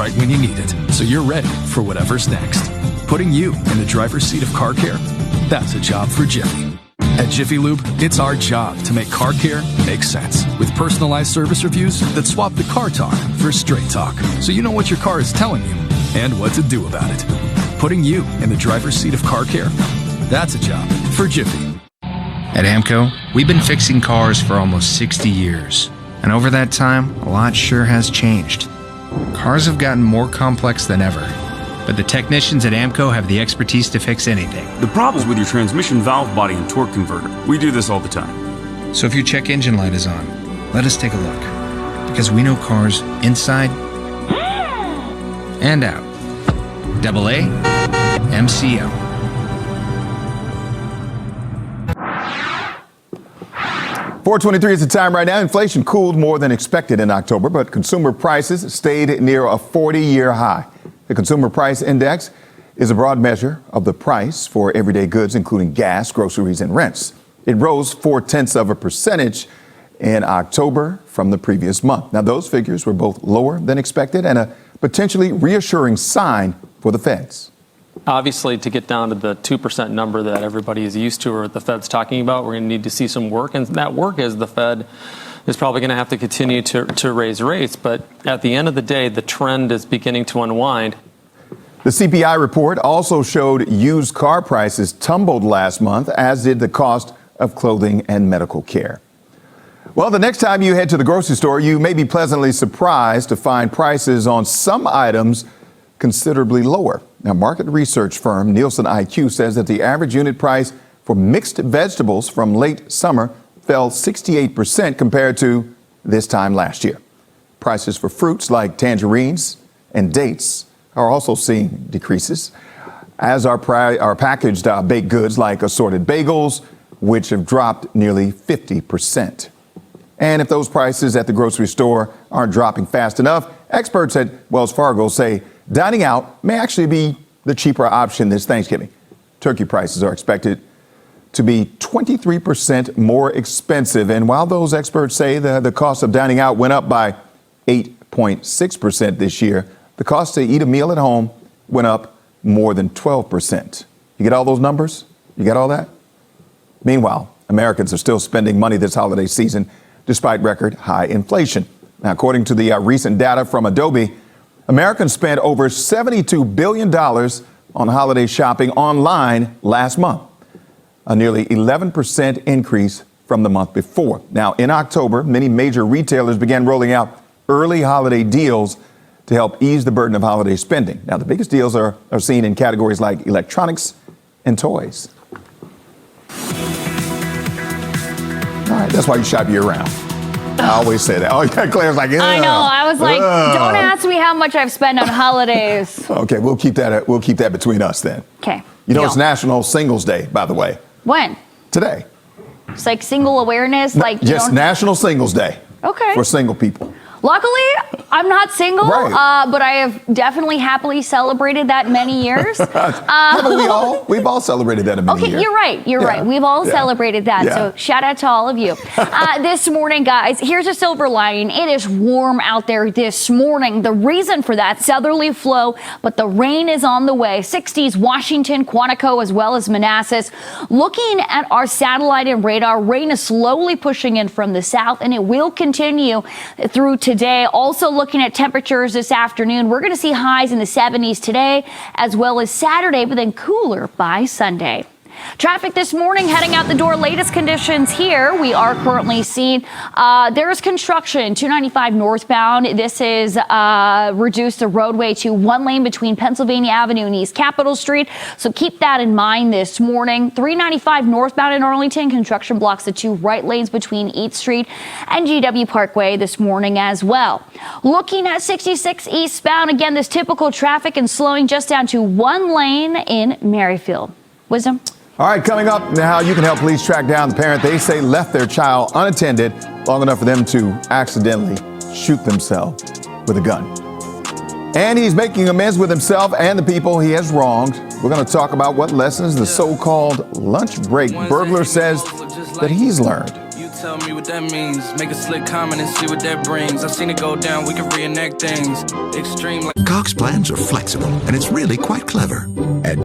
right when you need it, so you're ready for whatever's next. Putting you in the driver's seat of car care? That's a job for Jiffy. At Jiffy Lube, it's our job to make car care make sense. With personalized service reviews that swap the car talk for straight talk, so you know what your car is telling you and what to do about it. Putting you in the driver's seat of car care? That's a job for Jiffy. At AAMCO, we've been fixing cars for almost 60 years. And over that time, a lot sure has changed. Cars have gotten more complex than ever. But the technicians at AAMCO have the expertise to fix anything. The problem is with your transmission valve body and torque converter. We do this all the time. So if your check engine light is on, let us take a look. Because we know cars inside and out. AA MCO. $4.23 is the time right now. Inflation cooled more than expected in October, but consumer prices stayed near a 40-year high. The Consumer Price Index is a broad measure of the price for everyday goods, including gas, groceries, and rents. It rose 0.4% in October from the previous month. Now, those figures were both lower than expected and a potentially reassuring sign for the feds. Obviously, to get down to the 2% number that everybody is used to or the Fed's talking about, we're going to need to see some work. And that work is the Fed is probably going to have to continue to raise rates. But at the end of the day, the trend is beginning to unwind. The CPI report also showed used car prices tumbled last month, as did the cost of clothing and medical care. Well, the next time you head to the grocery store, you may be pleasantly surprised to find prices on some items considerably lower. Now, market research firm Nielsen IQ says that the average unit price for mixed vegetables from late summer fell 68% compared to this time last year. Prices for fruits like tangerines and dates are also seeing decreases, as are packaged baked goods like assorted bagels, which have dropped nearly 50%. And if those prices at the grocery store aren't dropping fast enough, experts at Wells Fargo say dining out may actually be the cheaper option this Thanksgiving. Turkey prices are expected to be 23% more expensive. And while those experts say the cost of dining out went up by 8.6% this year, the cost to eat a meal at home went up more than 12%. You get all those numbers? You got all that? Meanwhile, Americans are still spending money this holiday season despite record high inflation. Now, according to the recent data from Adobe, Americans spent over $72 billion on holiday shopping online last month, a nearly 11% increase from the month before. Now, in October, many major retailers began rolling out early holiday deals to help ease the burden of holiday spending. Now, the biggest deals are seen in categories like electronics and toys. All right, that's why you shop year-round. I always say that. Oh, yeah, Claire's like, I know. I was like, don't ask me how much I've spent on holidays. Okay, we'll keep that between us then. Okay. You know, it's National Singles Day, by the way. When? Today. It's like single awareness, like just National Singles Day. Okay. For single people. Luckily, I'm not single, right. But I have definitely happily celebrated that many years. We've all celebrated that a many years. Okay, you're right. You're right. We've all celebrated that. Yeah. So shout out to all of you. This morning, guys, here's a silver lining. It is warm out there this morning. The reason for that, southerly flow, but the rain is on the way. 60s, Washington, Quantico, as well as Manassas. Looking at our satellite and radar, rain is slowly pushing in from the south, and it will continue through today. Also looking at temperatures this afternoon, we're going to see highs in the 70s today as well as Saturday, but then cooler by Sunday. Traffic this morning heading out the door. Latest conditions here. We are currently seeing there is construction 295 northbound. This is reduced the roadway to one lane between Pennsylvania Avenue and East Capitol Street. So keep that in mind this morning. 395 northbound in Arlington. Construction blocks the two right lanes between East Street and GW Parkway this morning as well. Looking at 66 eastbound, again, this typical traffic and slowing just down to one lane in Merrifield. Wisdom? All right, coming up now, you can help police track down the parent they say left their child unattended long enough for them to accidentally shoot themselves with a gun. And he's making amends with himself and the people he has wronged. We're going to talk about what lessons the so-called lunch break burglar says that he's learned. tell me what that means. Make a slick comment and see what that brings. I've seen it go down, we can reenact things. Extreme like Cox plans are flexible, and it's really quite clever. At